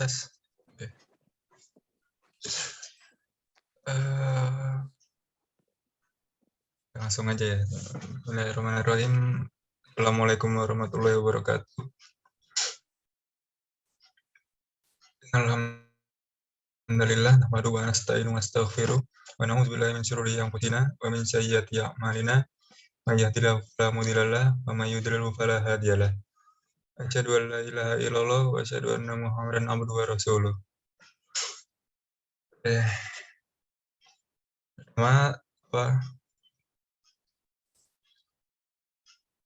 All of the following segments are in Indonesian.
tes. Oke. Eh, Langsung aja ya. Bismillahirrahmanirrahim. Assalamualaikum warahmatullahi wabarakatuh. Alhamdulillah, nahmaduhu wa nasta'inuhu wa nastaghfiruh wa na'udzu billahi min syururi anfusina wa min sayyiati a'malina. May yahdihillahu fala mudilla lahu wa may yudlil fala hadiya lahu. Asyhadu an la ilaha illallah wa asyhadu anna Muhammadan abduhu wa rasuluh.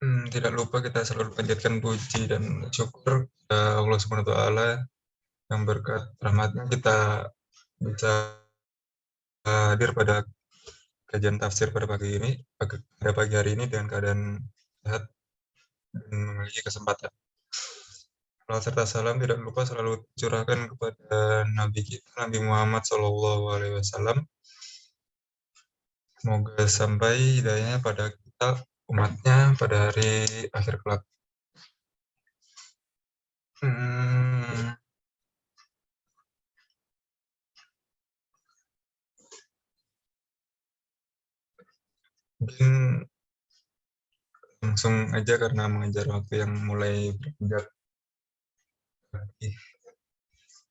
Tidak lupa kita selalu panjatkan puji dan syukur kepada Allah Subhanahu wa taala yang berkat rahmatnya kita bisa hadir pada kajian tafsir pada pagi hari ini dengan keadaan sehat dan memiliki kesempatan. Salam serta salam tidak lupa selalu curahkan kepada Nabi kita, Nabi Muhammad SAW. Semoga sampai hidayahnya pada kita, umatnya, pada hari akhir kelak. Mungkin langsung aja karena mengejar waktu yang mulai berjalan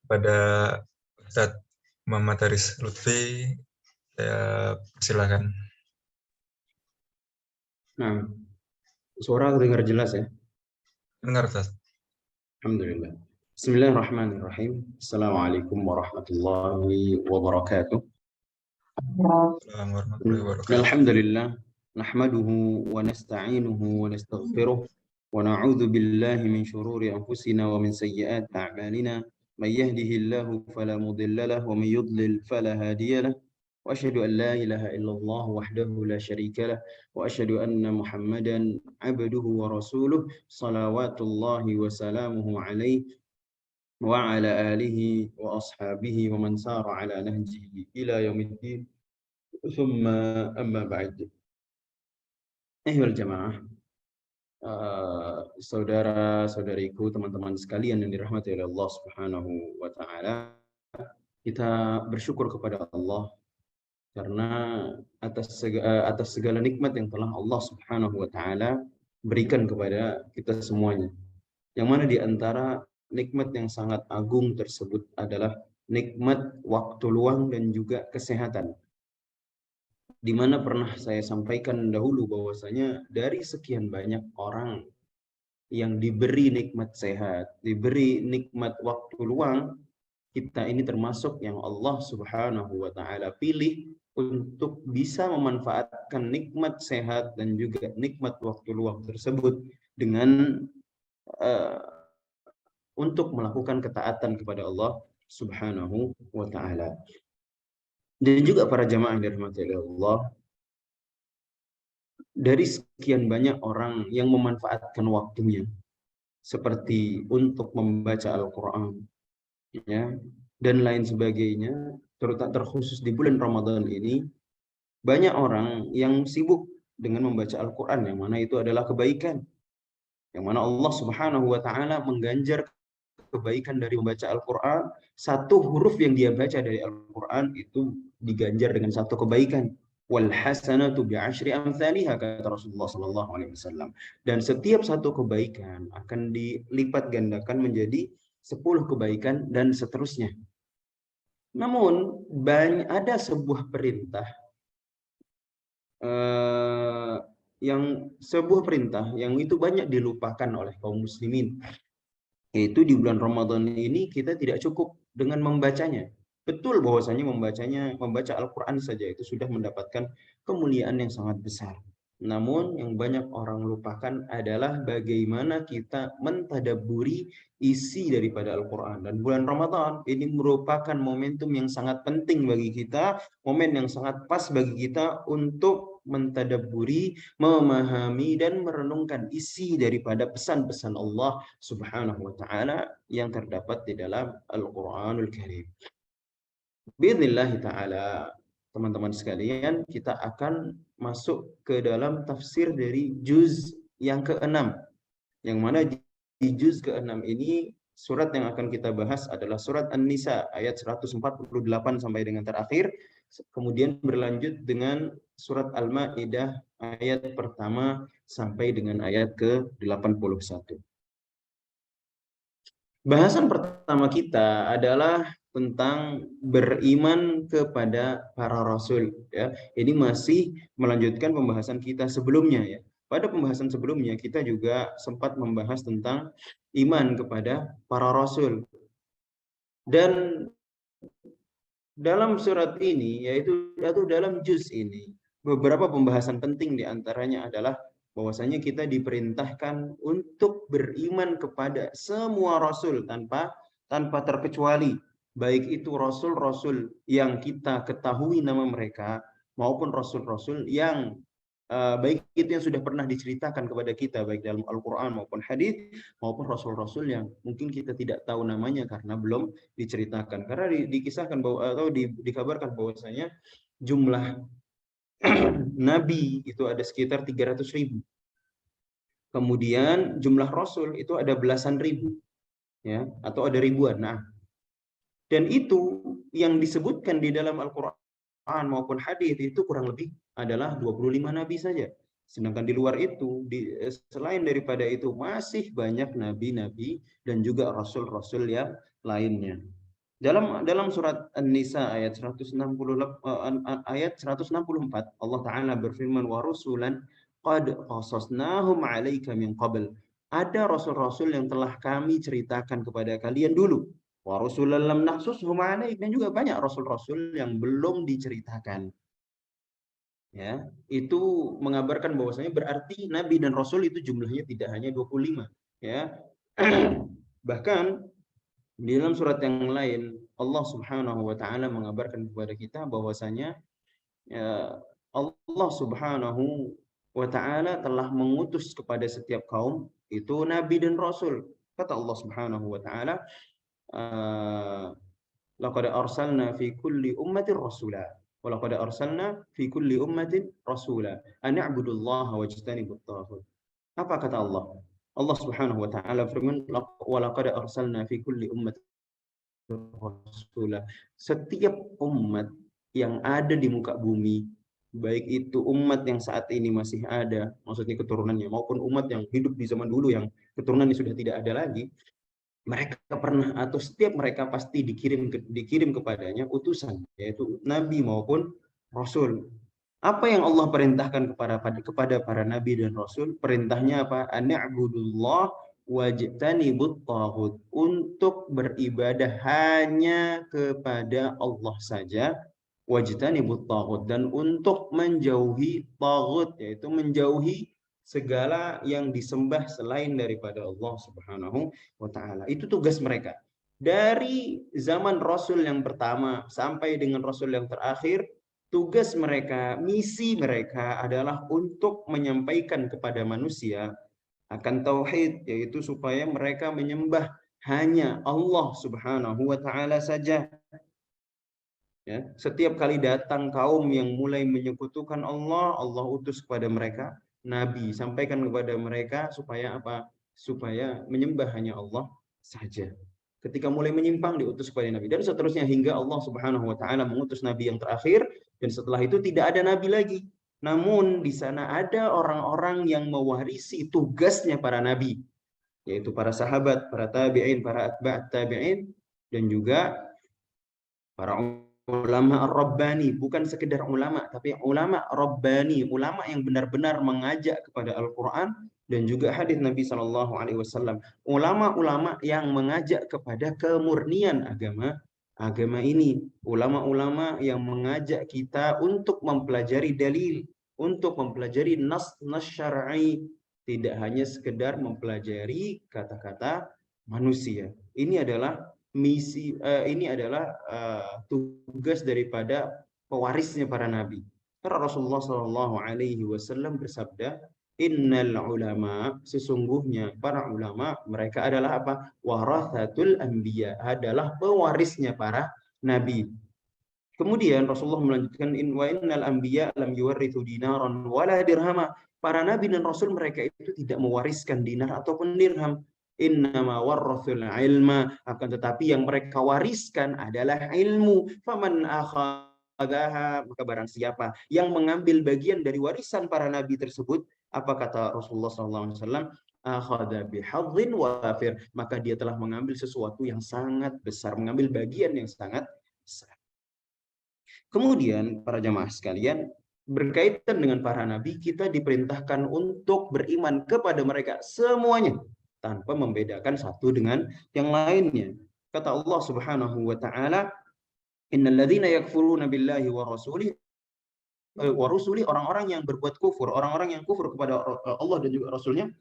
pada Ustadz Muhammad Haris Lutfi, saya silakan. Nah, suara terdengar jelas ya? Dengar, Ustaz. Alhamdulillah. Bismillahirrahmanirrahim. Assalamualaikum warahmatullahi wabarakatuh. Assalamualaikum warahmatullahi wabarakatuh. Alhamdulillah. Nahmaduhu wa nasta'inuhu wa nastaghfiruh wa na'udzu billahi min shururi anfusina wa min sayyiati a'malina. Man yahdihillahu fala mudilla lahu wa man yudlil fala hadiya lahu. وأشهد أن لا إله إلا الله وحده لا شريك له وأشهد أن محمدا عبده ورسوله صلوات الله وسلامه عليه وعلى آله وأصحابه ومن سار على نهجه إلى يوم الدين ثم أما بعد أيها الجماعة saudara-saudariku, teman-teman sekalian yang dirahmati oleh Allah Subhanahu wa taala, kita bersyukur kepada Allah karena atas segala nikmat yang telah Allah Subhanahu wa taala berikan kepada kita semuanya. Yang mana di antara nikmat yang sangat agung tersebut adalah nikmat waktu luang dan juga kesehatan. Di mana pernah saya sampaikan dahulu bahwasanya dari sekian banyak orang yang diberi nikmat sehat, diberi nikmat waktu luang, kita ini termasuk yang Allah Subhanahu wa taala pilih untuk bisa memanfaatkan nikmat sehat dan juga nikmat waktu luang tersebut dengan untuk melakukan ketaatan kepada Allah Subhanahu wa taala. Dan juga para jamaah yang dirahmati Allah, dari sekian banyak orang yang memanfaatkan waktunya seperti untuk membaca Al-Qur'an ya dan lain sebagainya, terkhusus di bulan Ramadan ini banyak orang yang sibuk dengan membaca Al-Qur'an, yang mana itu adalah kebaikan, yang mana Allah Subhanahu wa taala mengganjar kebaikan dari membaca Al-Qur'an. Satu huruf yang dia baca dari Al-Qur'an itu diganjar dengan satu kebaikan. Wal hasanatu bi'asyri amsalihha, kata Rasulullah sallallahu alaihi wasallam. Dan setiap satu kebaikan akan dilipat gandakan menjadi 10 kebaikan dan seterusnya. Namun ada sebuah perintah yang itu banyak dilupakan oleh kaum muslimin, yaitu di bulan Ramadan ini kita tidak cukup dengan membacanya. Betul bahwasanya membaca Al-Qur'an saja itu sudah mendapatkan kemuliaan yang sangat besar. Namun yang banyak orang lupakan adalah bagaimana kita mentadabburi isi daripada Al-Qur'an. Dan bulan Ramadan ini merupakan momentum yang sangat penting bagi kita, momen yang sangat pas bagi kita untuk mentadabburi, memahami dan merenungkan isi daripada pesan-pesan Allah Subhanahu wa taala yang terdapat di dalam Al-Qur'anul Karim. Biidznillah taala, teman-teman sekalian, kita akan masuk ke dalam tafsir dari juz yang ke-6. Yang mana di juz ke-6 ini Surat yang akan kita bahas adalah surat An-Nisa ayat 148 sampai dengan terakhir. Kemudian berlanjut dengan surat Al-Maidah ayat pertama sampai dengan ayat ke-81. Bahasan pertama kita adalah tentang beriman kepada para rasul, ya. Ini masih melanjutkan pembahasan kita sebelumnya, ya. Pada pembahasan sebelumnya kita juga sempat membahas tentang iman kepada para rasul. Dan dalam surat ini, yaitu dalam juz ini, beberapa pembahasan penting diantaranya adalah bahwasanya kita diperintahkan untuk beriman kepada semua rasul tanpa terkecuali, baik itu rasul-rasul yang kita ketahui nama mereka maupun rasul-rasul yang baik itu yang sudah pernah diceritakan kepada kita baik dalam Al-Qur'an maupun hadis, maupun rasul-rasul yang mungkin kita tidak tahu namanya karena belum diceritakan, karena dikisahkan bahwa atau dikabarkan bahwasanya jumlah nabi itu ada sekitar 300.000. Kemudian jumlah rasul itu ada belasan ribu, ya, atau ada ribuan. Nah, dan itu yang disebutkan di dalam Al-Qur'an maupun hadis itu kurang lebih adalah 25 nabi saja. Sedangkan di luar itu, selain daripada itu masih banyak nabi-nabi dan juga rasul-rasul yang lainnya. Dalam surat An-Nisa ayat 164 Allah Ta'ala berfirman, wa rusulan qad qasasnahum 'alaika min qabl. Ada rasul-rasul yang telah kami ceritakan kepada kalian dulu. Wa rusulan lam naqsushum 'alaik, dan juga banyak rasul-rasul yang belum diceritakan. Ya, itu mengabarkan bahwasanya berarti nabi dan rasul itu jumlahnya tidak hanya 25, ya. Bahkan di dalam surat yang lain Allah Subhanahu wa taala mengabarkan kepada kita bahwasanya ya, Allah Subhanahu wa taala telah mengutus kepada setiap kaum itu nabi dan rasul. Kata Allah Subhanahu wa taala, laqad arsalna fi kulli ummatin rasula wa laqad arsalna fi kulli ummatin rasula an i'budullaha wajtanibut taghut. Apa kata Allah? Allah Subhanahu wa taala firman, wa laqad arsalna fi kulli ummatin rasula. Setiap umat yang ada di muka bumi, baik itu umat yang saat ini masih ada, maksudnya keturunannya, maupun umat yang hidup di zaman dulu yang keturunannya sudah tidak ada lagi, mereka pernah atau setiap mereka pasti dikirim kepadanya utusan, yaitu nabi maupun rasul. Apa yang Allah perintahkan kepada para nabi dan rasul? Perintahnya apa? An-i'budullah wajtanibut taghut, untuk beribadah hanya kepada Allah saja, wajtanibut taghut, dan untuk menjauhi taghut, yaitu menjauhi segala yang disembah selain daripada Allah Subhanahu wa taala. Itu tugas mereka. Dari zaman Rasul yang pertama sampai dengan Rasul yang terakhir, tugas mereka, misi mereka adalah untuk menyampaikan kepada manusia akan tauhid, yaitu supaya mereka menyembah hanya Allah Subhanahu wa taala saja. Ya, setiap kali datang kaum yang mulai menyekutukan Allah, Allah utus kepada mereka nabi, sampaikan kepada mereka supaya apa? Supaya menyembah hanya Allah saja. Ketika mulai menyimpang diutus kepada nabi, dan seterusnya hingga Allah Subhanahu wa taala mengutus nabi yang terakhir, dan setelah itu tidak ada nabi lagi. Namun di sana ada orang-orang yang mewarisi tugasnya para nabi, yaitu para sahabat, para tabi'in, para atba' tabi'in, dan juga para ulama ar-rabbani, bukan sekedar ulama, tapi ulama rabbani, ulama yang benar-benar mengajak kepada Al-Quran dan juga hadis Nabi SAW. Ulama-ulama yang mengajak kepada kemurnian agama ini. Ulama-ulama yang mengajak kita untuk mempelajari dalil, untuk mempelajari nas syar'i, tidak hanya sekedar mempelajari kata-kata manusia. Ini adalah misi, ini adalah tugas daripada pewarisnya para nabi. Karena Rasulullah SAW bersabda, innal ulama, sesungguhnya para ulama, mereka adalah apa? Warathatul anbiya, adalah pewarisnya para nabi. Kemudian Rasulullah melanjutkan, wa innal anbiya lam yuwarithu dinaran wala dirhama. Para nabi dan rasul mereka itu tidak mewariskan dinar ataupun dirham. Innama warrathul ilma, akan tetapi yang mereka wariskan adalah ilmu. Faman akhadhaha, maka barang siapa yang mengambil bagian dari warisan para nabi tersebut, apa kata Rasulullah SAW? Akhadha bihadzin wafir, maka dia telah mengambil sesuatu yang sangat besar, mengambil bagian yang sangat besar. Kemudian para jamaah sekalian, berkaitan dengan para nabi, kita diperintahkan untuk beriman kepada mereka semuanya tanpa membedakan satu dengan yang lainnya. Kata Allah Subhanahu wa taala, "Innal ladzina yakfuruna billahi wa rusuli, orang-orang yang berbuat kufur, orang-orang yang kufur kepada Allah dan juga Rasulnya,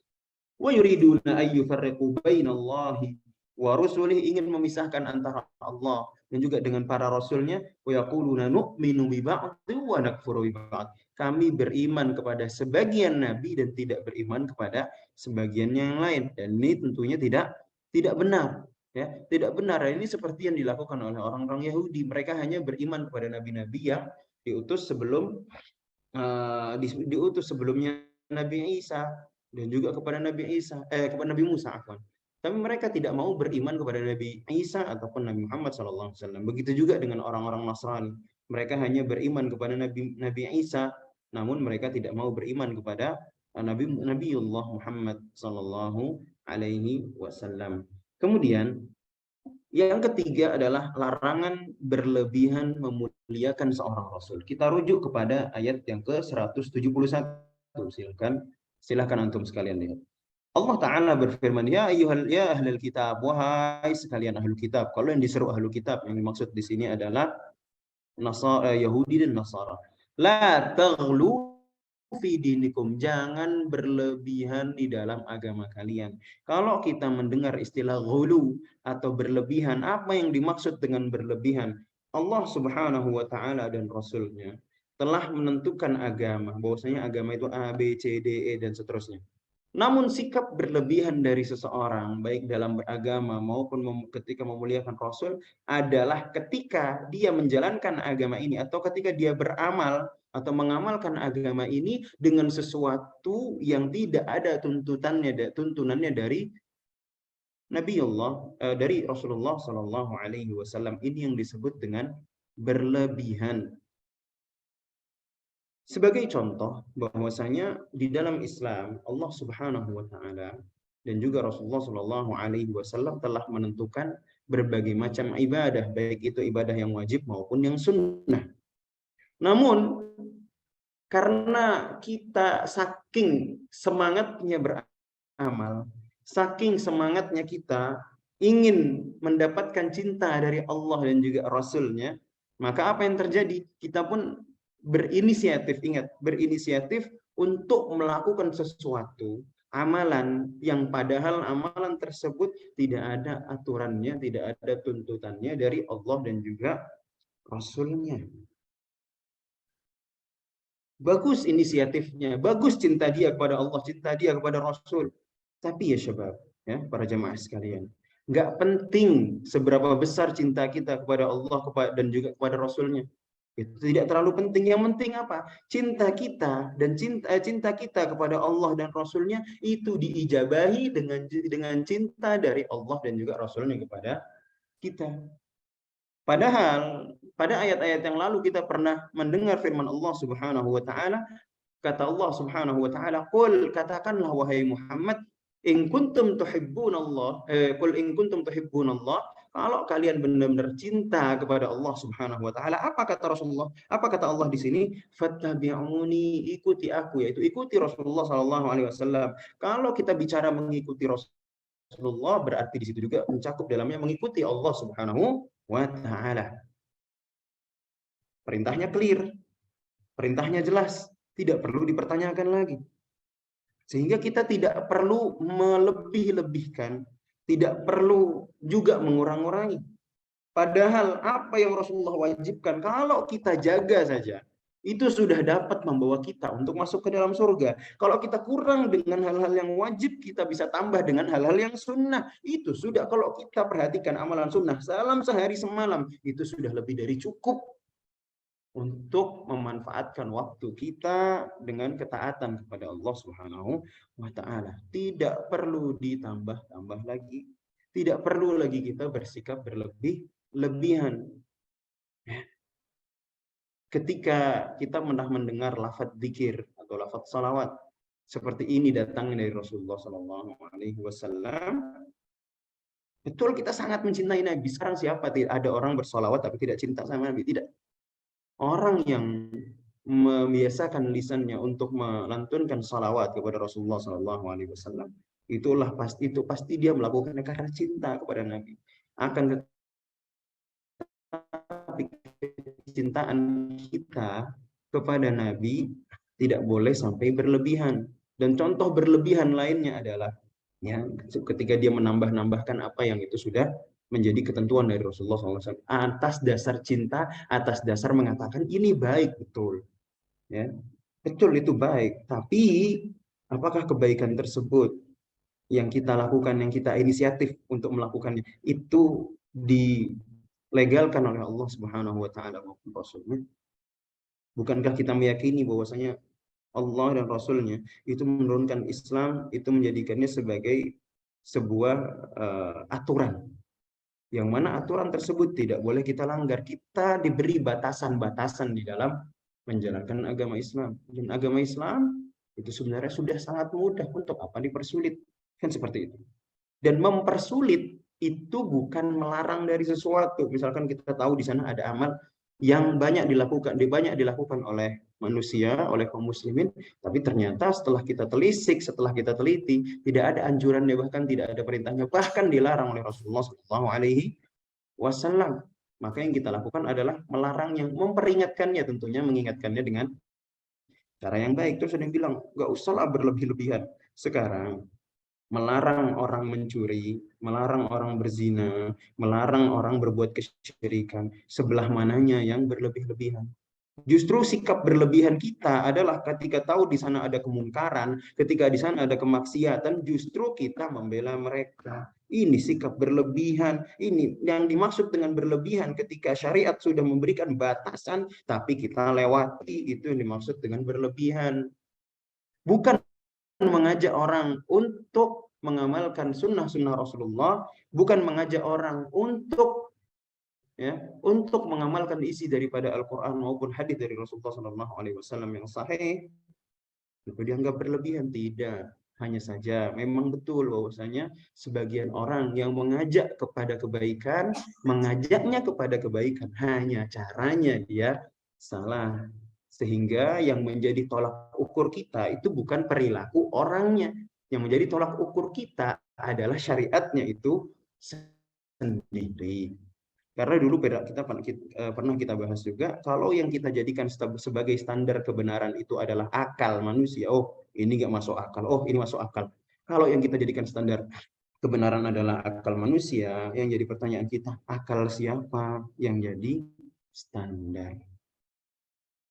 wa yuriduna ay yufarriqu bainallahi wa rusulih, ingin memisahkan antara Allah dan juga dengan para rasulnya, wa yaquluna nu'minu bi ba'dhi wa nakfuru bi ba'd, kami beriman kepada sebagian nabi dan tidak beriman kepada sebagian yang lain. Dan ini tentunya tidak benar, ya, tidak benar. Ini seperti yang dilakukan oleh orang-orang Yahudi, mereka hanya beriman kepada nabi-nabi yang diutus sebelumnya Nabi Isa, dan juga kepada kepada Nabi Musa, afwan. Tapi mereka tidak mau beriman kepada Nabi Isa ataupun Nabi Muhammad SAW. Begitu juga dengan orang-orang Nasrani. Mereka hanya beriman kepada Nabi Isa, namun mereka tidak mau beriman kepada Nabiullah Muhammad SAW. Kemudian yang ketiga adalah larangan berlebihan memuliakan seorang rasul. Kita rujuk kepada ayat yang ke-171. Silakan antum sekalian lihat. Allah Ta'ala berfirman, ya ahlul kitab, wahai sekalian ahlul kitab. Kalau yang diseru ahlul kitab, yang dimaksud di sini adalah Yahudi dan Nasara. La taghlu fi dinikum, jangan berlebihan di dalam agama kalian. Kalau kita mendengar istilah ghulu atau berlebihan, apa yang dimaksud dengan berlebihan? Allah Subhanahu wa taala dan Rasulnya telah menentukan agama, bahwasanya agama itu A, B, C, D, E dan seterusnya. Namun sikap berlebihan dari seseorang, baik dalam beragama maupun ketika memuliakan Rasul, adalah ketika dia menjalankan agama ini atau ketika dia beramal atau mengamalkan agama ini dengan sesuatu yang tidak ada tuntunannya dari dari Rasulullah Shallallahu Alaihi Wasallam. Ini yang disebut dengan berlebihan. Sebagai contoh bahwasanya di dalam Islam Allah Subhanahu wa taala dan juga Rasulullah Shallallahu alaihi wasallam telah menentukan berbagai macam ibadah, baik itu ibadah yang wajib maupun yang sunnah. Namun karena kita saking semangatnya beramal, saking semangatnya kita ingin mendapatkan cinta dari Allah dan juga Rasulnya, maka apa yang terjadi? Kita pun berinisiatif untuk melakukan sesuatu amalan yang padahal amalan tersebut tidak ada aturannya, tidak ada tuntutannya dari Allah dan juga Rasulnya. Bagus inisiatifnya, bagus cinta dia kepada Allah, cinta dia kepada Rasul. Tapi ya syabab, ya para jamaah sekalian, nggak penting seberapa besar cinta kita kepada Allah dan juga kepada Rasulnya. Itu tidak terlalu penting. Yang penting apa? Cinta kita dan cinta kita kepada Allah dan Rasulnya itu diijabahi dengan cinta dari Allah dan juga Rasulnya kepada kita. Padahal pada ayat-ayat yang lalu kita pernah mendengar firman Allah Subhanahu wa taala, kata Allah Subhanahu wa taala, "Qul," katakanlah wahai Muhammad, "in kuntum tuhibbunallah, qul in kuntum tuhibbunallah," kalau kalian benar-benar cinta kepada Allah Subhanahu wa taala, apa kata Rasulullah? Apa kata Allah di sini? Fattabi'uni, ikuti aku, yaitu ikuti Rasulullah sallallahu alaihi wasallam. Kalau kita bicara mengikuti Rasulullah, berarti di situ juga mencakup dalamnya mengikuti Allah Subhanahu wa taala. Perintahnya clear, perintahnya jelas, tidak perlu dipertanyakan lagi. Sehingga kita tidak perlu melebih-lebihkan, tidak perlu juga mengurang-urangi. Padahal apa yang Rasulullah wajibkan, kalau kita jaga saja, itu sudah dapat membawa kita untuk masuk ke dalam surga. Kalau kita kurang dengan hal-hal yang wajib, kita bisa tambah dengan hal-hal yang sunnah. Itu sudah, kalau kita perhatikan amalan sunnah, salam sehari semalam, itu sudah lebih dari cukup. untuk memanfaatkan waktu kita dengan ketaatan kepada Allah Subhanahu wa taala. Tidak perlu ditambah-tambah lagi. Tidak perlu lagi kita bersikap berlebih-lebihan. Ketika kita mendengar lafaz zikir atau lafaz salawat seperti ini datang dari Rasulullah Shallallahu Alaihi Wasallam, betul kita sangat mencintai Nabi. Sekarang siapa tidak ada orang bersolawat tapi tidak cinta sama Nabi? Tidak. Orang yang membiasakan lisannya untuk melantunkan salawat kepada Rasulullah Shallallahu Alaihi Wasallam, pasti dia melakukannya karena cinta kepada Nabi. Akan tetapi kecintaan kita kepada Nabi tidak boleh sampai berlebihan. Dan contoh berlebihan lainnya adalah ya ketika dia menambah-nambahkan apa yang itu sudah menjadi ketentuan dari Rasulullah SAW atas dasar cinta, atas dasar mengatakan ini baik, betul ya, betul itu baik, tapi apakah kebaikan tersebut yang kita lakukan, yang kita inisiatif untuk melakukannya itu dilegalkan oleh Allah Subhanahu wa taala maupun Rasulnya? Bukankah kita meyakini bahwasanya Allah dan Rasulnya itu menurunkan Islam, itu menjadikannya sebagai sebuah aturan, yang mana aturan tersebut tidak boleh kita langgar. Kita diberi batasan-batasan di dalam menjalankan agama Islam. Dan agama Islam itu sebenarnya sudah sangat mudah, untuk apa dipersulit? Kan seperti itu. Dan mempersulit itu bukan melarang dari sesuatu. Misalkan kita tahu di sana ada amal yang banyak dilakukan oleh manusia, oleh kaum muslimin, tapi ternyata setelah kita telisik, setelah kita teliti, tidak ada anjurannya, bahkan tidak ada perintahnya, bahkan dilarang oleh Rasulullah Shallallahu Alaihi Wasallam. Maka yang kita lakukan adalah melarang, yang memperingatkannya, tentunya mengingatkannya dengan cara yang baik. Terus ada yang bilang, nggak usahlah berlebih-lebihan. Sekarang melarang orang mencuri, melarang orang berzina, melarang orang berbuat kesyirikan, sebelah mananya yang berlebih-lebihan? Justru sikap berlebihan kita adalah ketika tahu di sana ada kemungkaran, ketika di sana ada kemaksiatan, justru kita membela mereka. Ini sikap berlebihan. Ini yang dimaksud dengan berlebihan, ketika syariat sudah memberikan batasan, tapi kita lewati, itu yang dimaksud dengan berlebihan. Bukan mengajak orang untuk mengamalkan sunnah-sunnah Rasulullah, bukan mengajak orang untuk mengamalkan isi daripada Al-Quran maupun hadis dari Rasulullah SAW yang sahih, itu dianggap berlebihan. Tidak. Hanya saja memang betul bahwasanya sebagian orang yang mengajak kepada kebaikan, mengajaknya kepada kebaikan, hanya caranya dia salah. Sehingga yang menjadi tolak ukur kita itu bukan perilaku orangnya. Yang menjadi tolak ukur kita adalah syariatnya itu sendiri. Karena dulu pernah kita bahas juga, kalau yang kita jadikan sebagai standar kebenaran itu adalah akal manusia. Oh, ini nggak masuk akal. Oh, ini masuk akal. Kalau yang kita jadikan standar kebenaran adalah akal manusia, yang jadi pertanyaan kita, akal siapa yang jadi standar?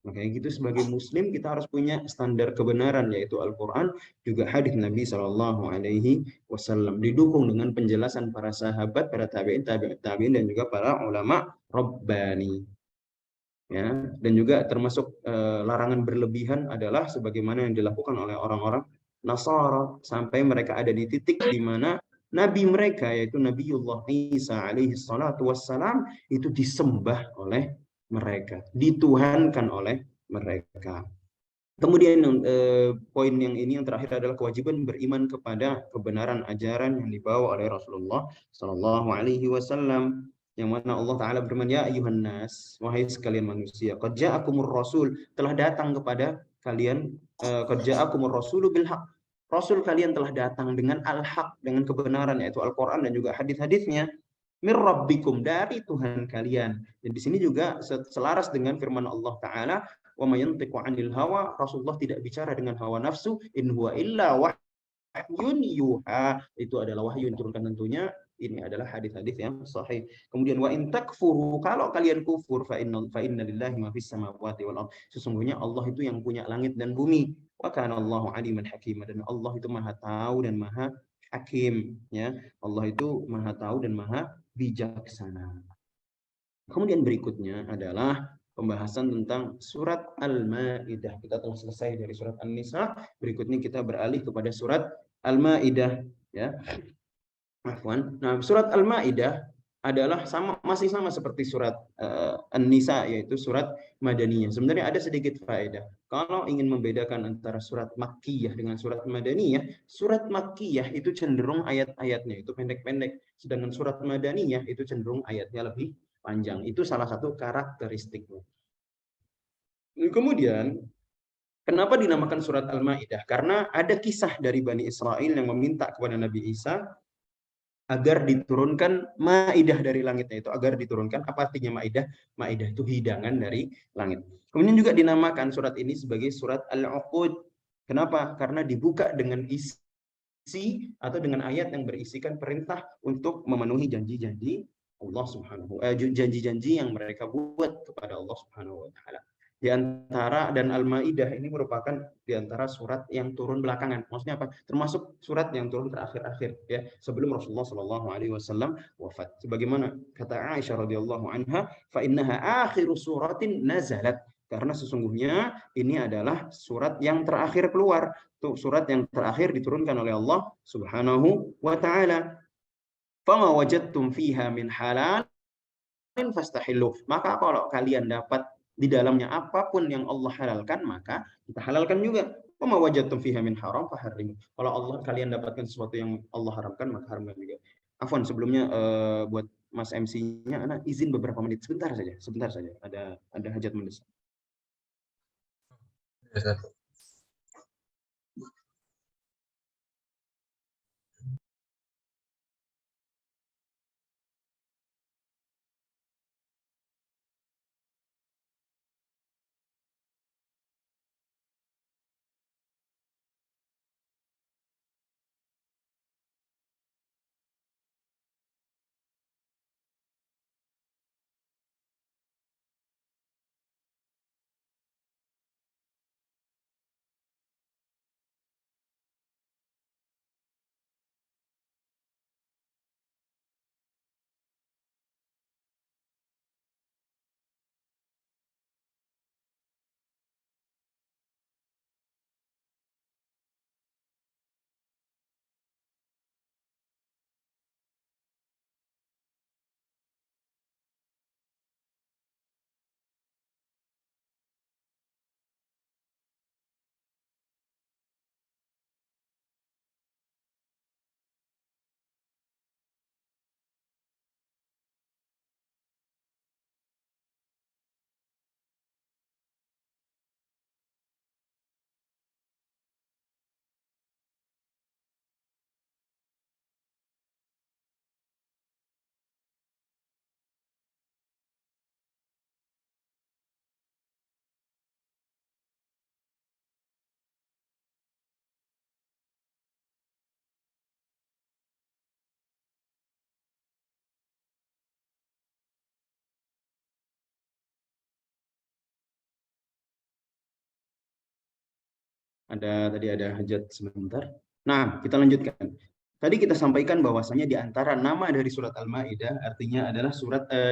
Makanya gitu, sebagai muslim kita harus punya standar kebenaran, yaitu Al-Quran, juga hadis Nabi Shallallahu Alaihi Wasallam, didukung dengan penjelasan para sahabat, para tabi'in, dan juga para ulama Rabbani. Ya, dan juga termasuk larangan berlebihan adalah sebagaimana yang dilakukan oleh orang-orang Nasara, sampai mereka ada di titik di mana Nabi mereka, yaitu Nabiullah Isa alaihi salatu wassalam, itu disembah oleh mereka, dituhankan oleh mereka. Kemudian poin yang ini yang terakhir adalah kewajiban beriman kepada kebenaran ajaran yang dibawa oleh Rasulullah Shallallahu Alaihi Wasallam, yang mana Allah Taala berfirman, ya ayuhan nas, wahai sekalian manusia, qad ja'akumur rasul, telah datang kepada kalian, qad ja'akumur rasulu bil haq, Rasul kalian telah datang dengan al-haq, dengan kebenaran, yaitu Al-Quran dan juga hadis-hadisnya, mir rabbikum, dari Tuhan kalian. Dan di sini juga selaras dengan firman Allah Taala, wa may yantiqu 'anil hawa, Rasulullah tidak bicara dengan hawa nafsu, in huwa illa wahyun yuha, itu adalah wahyu yang diturunkan tentunya. Ini adalah hadis-hadis yang sahih. Kemudian wa in takfuru, kalau kalian kufur, fa inna lillahi ma fis samawati wal ardh, sesungguhnya Allah itu yang punya langit dan bumi. Wa kana Allahu aliman hakima, dan Allah itu Maha tahu dan Maha hakim, ya. Allah itu Maha tahu dan Maha bijaksana. Kemudian berikutnya adalah pembahasan tentang surat Al-Maidah. Kita telah selesai dari surat An-Nisa. Berikutnya kita beralih kepada surat Al-Maidah, ya. Afwan. Nah, surat Al-Maidah adalah masih sama seperti surat An-Nisa, yaitu surat Madaniyah. Sebenarnya ada sedikit faedah. Kalau ingin membedakan antara surat Makkiyah dengan surat Madaniyah, surat Makkiyah itu cenderung ayat-ayatnya itu pendek-pendek, sedangkan surat Madaniyah itu cenderung ayatnya lebih panjang. Itu salah satu karakteristiknya. Kemudian, kenapa dinamakan surat Al-Maidah? Karena ada kisah dari Bani Israel yang meminta kepada Nabi Isa agar diturunkan maidah dari langitnya, itu agar diturunkan. Apa artinya maidah? Maidah itu hidangan dari langit. Kemudian juga dinamakan surat ini sebagai surat Al-Uqud. Kenapa? Karena dibuka dengan isi atau dengan ayat yang berisikan perintah untuk memenuhi janji-janji Allah janji-janji yang mereka buat kepada Allah Subhanahu wa taala. Di antara, dan Al-Maidah ini merupakan di antara surat yang turun belakangan. Maksudnya apa? Termasuk surat yang turun terakhir-akhir, ya, sebelum Rasulullah Shallallahu alaihi wasallam wafat. Sebagaimana kata Aisyah radhiyallahu anha, "Fa innaha akhiru suratin nazalat." Karena sesungguhnya ini adalah surat yang terakhir keluar. Itu surat yang terakhir diturunkan oleh Allah Subhanahu wa taala. "Fama wajadtum fiha min halal fastahillu." Maka kalau kalian dapat di dalamnya apapun yang Allah halalkan, maka kita halalkan juga. Wama wajadtum fiha min haram faharrimu. Kalau Allah kalian dapatkan sesuatu yang Allah haramkan, maka haramkan juga. Afwan, sebelumnya buat Mas MC-nya, anak izin beberapa menit, sebentar saja. Ada hajat mendesak. Ya, Tadi ada hajat sebentar. Nah, kita lanjutkan. Tadi kita sampaikan bahwasanya di antara nama dari surat Al-Maidah artinya adalah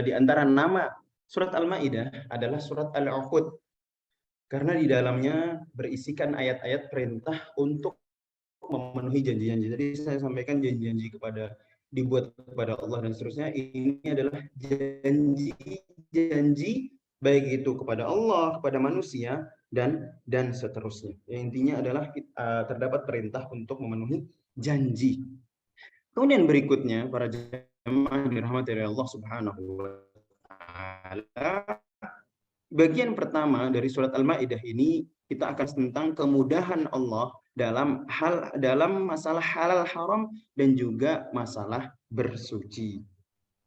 di antara nama surat Al-Maidah adalah surat Al-Uqud. Karena di dalamnya berisikan ayat-ayat perintah untuk memenuhi janji-janji. Tadi saya sampaikan janji-janji dibuat kepada Allah dan seterusnya. Ini adalah janji-janji baik itu kepada Allah, kepada manusia, dan seterusnya. Yang intinya adalah terdapat perintah untuk memenuhi janji. Kemudian berikutnya, para jemaah dirahmati oleh Allah Subhanahu wa taala, bagian pertama dari surat Al-Maidah ini kita akan tentang kemudahan Allah dalam masalah halal haram dan juga masalah bersuci.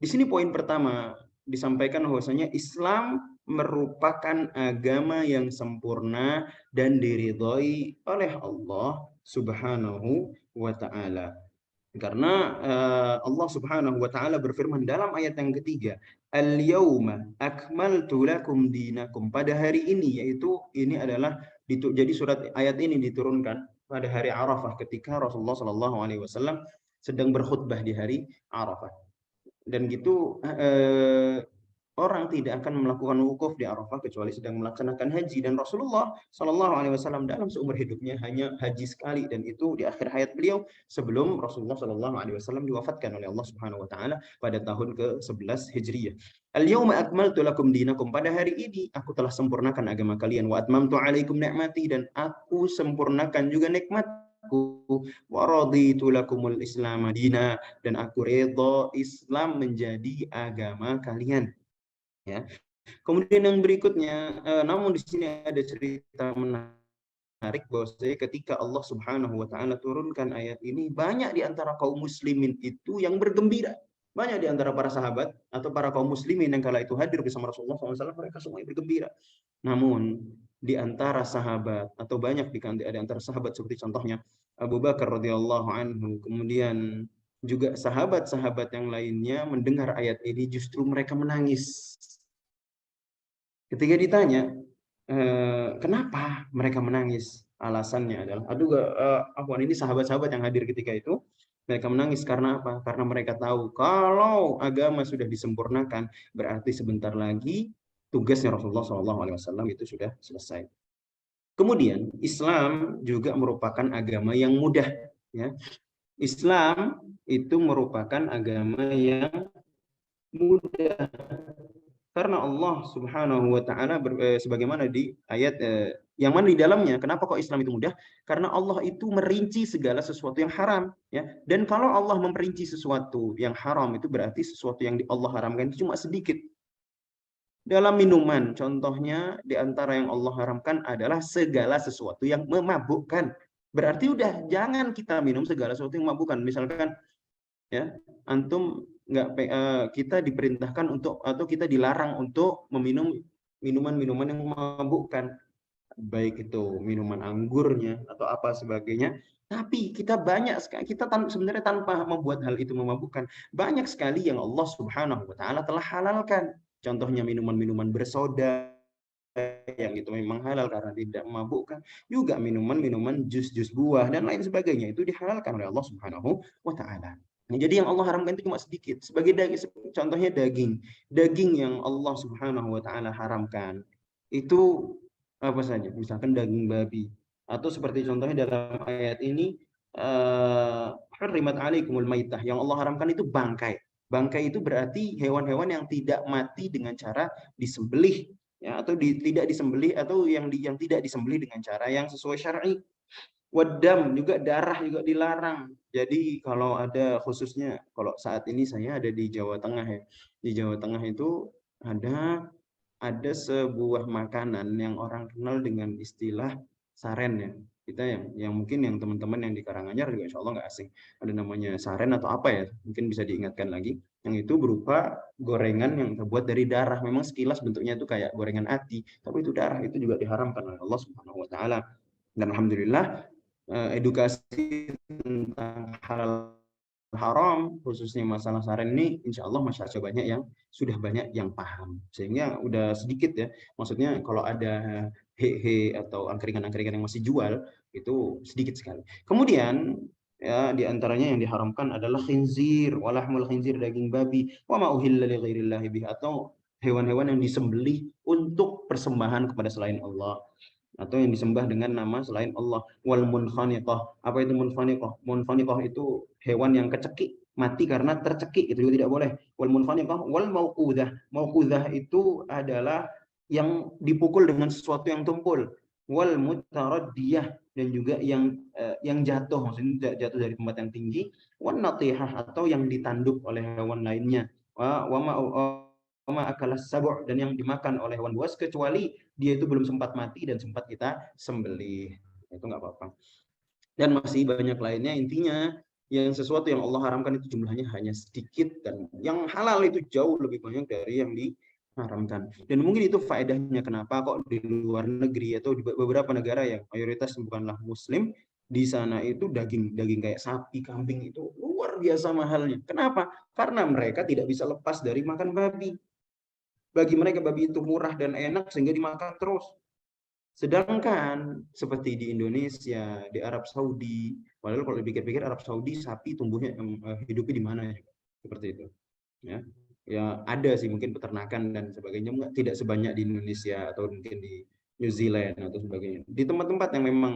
Di sini poin pertama disampaikan bahwasanya Islam merupakan agama yang sempurna dan diridhoi oleh Allah Subhanahu wa taala. Karena Allah Subhanahu wa taala berfirman dalam ayat yang ketiga, "Al-yauma akmaltu lakum dinakum." Pada hari ini, yaitu ini adalah jadi ayat ini diturunkan pada hari Arafah ketika Rasulullah Shallallahu alaihi wasallam sedang berkhutbah di hari Arafah. Dan gitu orang tidak akan melakukan wukuf di Arafah kecuali sedang melaksanakan haji, dan Rasulullah Shallallahu Alaihi Wasallam dalam seumur hidupnya hanya haji sekali, dan itu di akhir hayat beliau sebelum Rasulullah Shallallahu Alaihi Wasallam diwafatkan oleh Allah Subhanahu Wa Taala pada tahun ke-11 Hijriyah. Al-yawma akmaltu lakum dinakum, pada hari ini aku telah sempurnakan agama kalian, wa atmamtu alaikum ni'mati, dan aku sempurnakan juga nikmatku, wa raditu lakumul Islam madina, dan aku redha Islam menjadi agama kalian. Ya. Kemudian yang berikutnya, namun di sini ada cerita menarik bahwa ketika Allah Subhanahu Wa Taala turunkan ayat ini, banyak di antara kaum muslimin itu yang bergembira. Banyak di antara para sahabat atau para kaum muslimin yang kala itu hadir bersama Rasulullah SAW, mereka semua bergembira. Namun di antara sahabat atau banyak di antara sahabat seperti contohnya Abu Bakar radhiyallahu anhu, kemudian juga sahabat-sahabat yang lainnya mendengar ayat ini justru mereka menangis. Ketika ditanya kenapa mereka menangis, alasannya adalah, ini sahabat-sahabat yang hadir ketika itu, mereka menangis karena apa? Karena mereka tahu kalau agama sudah disempurnakan, berarti sebentar lagi tugasnya Rasulullah SAW itu sudah selesai. Kemudian Islam juga merupakan agama yang mudah. Ya. Islam itu merupakan agama yang mudah. Karena Allah Subhanahu Wa Taala sebagaimana di ayat yang mana di dalamnya, kenapa kok Islam itu mudah? Karena Allah itu merinci segala sesuatu yang haram, ya. Dan kalau Allah memperinci sesuatu yang haram, itu berarti sesuatu yang Allah haramkan itu cuma sedikit. Dalam minuman, contohnya di antara yang Allah haramkan adalah segala sesuatu yang memabukkan. Berarti udah jangan kita minum segala sesuatu yang memabukkan. Misalkan, ya, antum kita diperintahkan untuk, atau kita dilarang untuk meminum minuman-minuman yang memabukkan, baik itu minuman anggurnya atau apa sebagainya. Tapi kita sebenarnya tanpa membuat hal itu memabukkan, banyak sekali yang Allah Subhanahu Wa Taala telah halalkan. Contohnya minuman-minuman bersoda yang itu memang halal karena tidak memabukkan, juga minuman-minuman jus-jus buah dan lain sebagainya itu dihalalkan oleh Allah Subhanahu Wa Taala. Jadi yang Allah haramkan itu cuma sedikit. Sebagai contohnya daging yang Allah Subhanahu Wa Taala haramkan itu apa saja? Misalkan daging babi, atau seperti contohnya dalam ayat ini, hurrimat alaikumul maitah, yang Allah haramkan itu bangkai. Bangkai itu berarti hewan-hewan yang tidak mati dengan cara disembelih, ya, atau tidak disembelih, atau yang tidak disembelih dengan cara yang sesuai syar'i. Wadam juga, darah juga dilarang. Jadi kalau ada, khususnya kalau saat ini saya ada di Jawa Tengah, ya. Di Jawa Tengah itu ada sebuah makanan yang orang kenal dengan istilah saren, ya. Kita yang mungkin yang teman-teman yang di Karanganyar juga insya Allah nggak asing. Ada namanya saren atau apa, ya, mungkin bisa diingatkan lagi. Yang itu berupa gorengan yang terbuat dari darah. Memang sekilas bentuknya itu kayak gorengan ati, tapi itu darah, itu juga diharamkan oleh Allah Subhanahu Wa Taala. Dan alhamdulillah, edukasi tentang halal haram, khususnya masalah saren ini, insya Allah masyarakat banyak yang sudah banyak yang paham, sehingga udah sedikit, ya. Maksudnya kalau ada hehe atau angkringan-angkringan yang masih jual, itu sedikit sekali. Kemudian, ya, di antaranya yang diharamkan adalah khinzir, walahmul khinzir, daging babi, wa ma uhilla li ghairillahi bih, atau hewan-hewan yang disembelih untuk persembahan kepada selain Allah, atau yang disembah dengan nama selain Allah. Wal munkhaniqah, apa itu munkhaniqah? Munkhaniqah itu hewan yang kecekik, mati karena tercekik, itu juga tidak boleh. Wal munkhaniqah wal mauqudah. Mauqudah itu adalah yang dipukul dengan sesuatu yang tumpul. Wal mutaraddiyah, dan juga yang jatuh, maksudnya jatuh dari tempat yang tinggi. Wan natihah, atau yang ditanduk oleh hewan lainnya. Wama akalas sabu', dan yang dimakan oleh hewan buas kecuali dia itu belum sempat mati dan sempat kita sembelih, itu nggak apa-apa. Dan masih banyak lainnya. Intinya, yang sesuatu yang Allah haramkan itu jumlahnya hanya sedikit, dan yang halal itu jauh lebih banyak dari yang diharamkan. Dan mungkin itu faedahnya kenapa kok di luar negeri atau di beberapa negara yang mayoritas bukanlah muslim, di sana itu daging kayak sapi, kambing itu luar biasa mahalnya. Kenapa? Karena mereka tidak bisa lepas dari makan babi. Bagi mereka babi itu murah dan enak sehingga dimakan terus. Sedangkan seperti di Indonesia, di Arab Saudi, padahal kalau dipikir-pikir Arab Saudi sapi tumbuhnya hidupnya di mana, seperti itu, ya. Ya ada sih mungkin peternakan dan sebagainya, tidak sebanyak di Indonesia atau mungkin di New Zealand atau sebagainya. Di tempat-tempat yang memang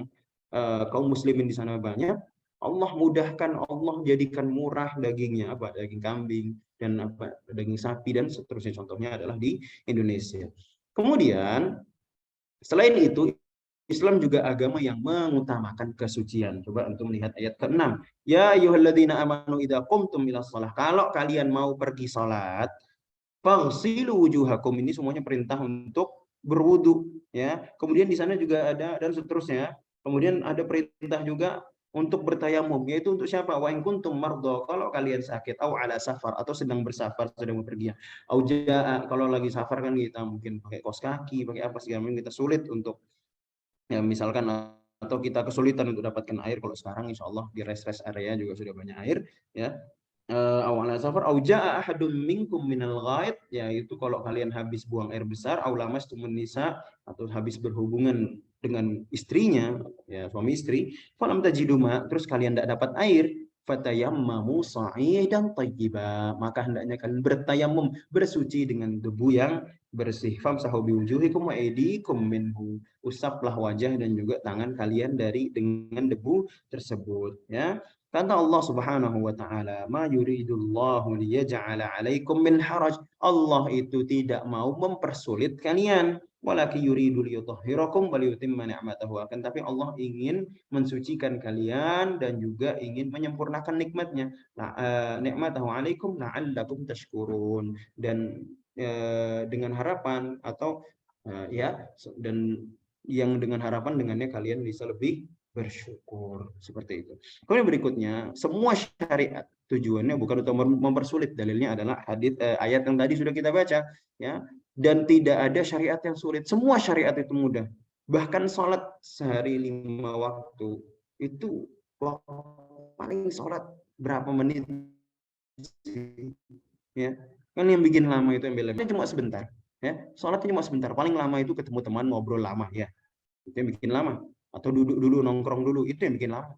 kaum muslimin di sana banyak, Allah mudahkan, Allah jadikan murah dagingnya, apa daging kambing dan apa daging sapi dan seterusnya. Contohnya adalah di Indonesia. Kemudian selain itu, Islam juga agama yang mengutamakan kesucian. Coba untuk melihat ayat ke-6. Ya ayyuhalladzina amanu idza qumtum ilas shalah. Kalau kalian mau pergi salat, faghsilu wujuhakum. Ini semuanya perintah untuk berwudu, ya. Kemudian di sana juga ada dan seterusnya. Kemudian ada perintah juga untuk bertayamum, yaitu untuk siapa? Wa in kuntum mardha, kalau kalian sakit, au ala safar, atau sedang bersafar, sedang bepergian. Au jaa, kalau lagi safar kan kita mungkin pakai kaos kaki, pakai apa segala macam, kita sulit untuk ya misalkan atau kita kesulitan untuk dapatkan air. Kalau sekarang insya Allah di rest area juga sudah banyak air, ya. Awalnya safar au jaa ahadum minkum minal ghaid, yaitu kalau kalian habis buang air besar, au lamastumun nisa, atau habis berhubungan dengan istrinya, ya suami istri, falam tajidu ma, terus kalian tidak dapat air, fatayammamu sa'idan thayyiba, maka hendaknya kalian bertayamum, bersuci dengan debu yang bersih. Famsahu biwujuhikum wa aydikum minhu, usaplah wajah dan juga tangan kalian dengan debu tersebut, ya. Kata Allah Subhanahu wa taala, "Ma yuridullahu liyaj'ala 'alaikum min haraj." Allah itu tidak mau mempersulit kalian. Walaki yuridu liyutahhirakum wa liyutimma ni'matahu. Akan tapi Allah ingin mensucikan kalian dan juga ingin menyempurnakan nikmatnya. Ni'matahu 'alaikum la'allakum tashkurun. Dan dengan harapan atau ya, dan yang dengan harapan dengannya kalian bisa lebih bersyukur, seperti itu. Kemudian berikutnya, semua syariat tujuannya bukan untuk mempersulit. Dalilnya adalah ayat yang tadi sudah kita baca, ya. Dan tidak ada syariat yang sulit. Semua syariat itu mudah. Bahkan sholat sehari 5 waktu itu paling sholat berapa menit, ya. Kan yang bikin lama itu embel-embel cuma sebentar, ya. Sholatnya cuma sebentar. Paling lama itu ketemu teman ngobrol lama, ya. Itu yang bikin lama. Atau duduk dulu, nongkrong dulu, itu yang bikin lama.